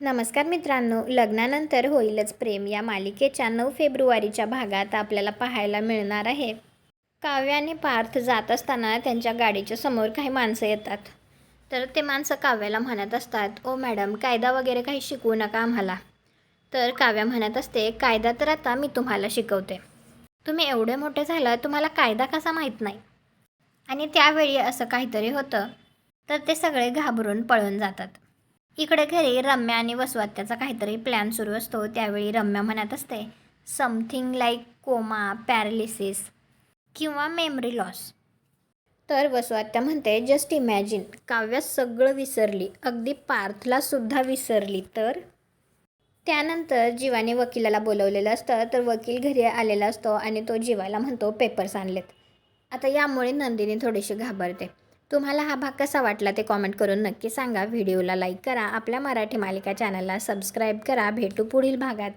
नमस्कार मित्रांनो, लग्नानंतर होईलच प्रेम या मालिकेच्या 9 फेब्रुवारीच्या भागात आपल्याला पाहायला मिळणार आहे. काव्य आणि पार्थ जात असताना त्यांच्या गाडीच्या समोर काही माणसं येतात. तर ते माणसं काव्याला म्हणत असतात, ओ मॅडम, कायदा वगैरे काही शिकवू नका आम्हाला. तर काव्या म्हणत असते, कायदा तर आता मी तुम्हाला शिकवते. तुम्ही एवढे मोठे झालं, तुम्हाला कायदा कसा माहीत नाही. आणि त्यावेळी असं काहीतरी होतं. तर ते सगळे घाबरून पळून जातात. इकडे घरी रम्या आणि वसवात्याचा काहीतरी प्लॅन सुरू असतो. त्यावेळी रम्या म्हणत असते, समथिंग लाईक कोमा, पॅरालिसिस किंवा मेमरी लॉस. तर वसवात्या म्हणते, जस्ट इमॅजिन, काव्या सगळं विसरली, अगदी पार्थला सुद्धा विसरली. तर त्यानंतर जीवाने वकिलाला बोलवलेलं असतं. तर वकील घरी आलेला असतो आणि तो जीवाला म्हणतो, पेपर्स आणलेत. आता यामुळे नंदिनी थोडीशी घाबरते. तुम्हाला हा भाग कसा वाटला ते कॉमेंट करून नक्की सांगा. व्हिडिओला लाईक करा, आपल्या मराठी मालिका चॅनलला सबस्क्राईब करा. भेटू पुढील भागात.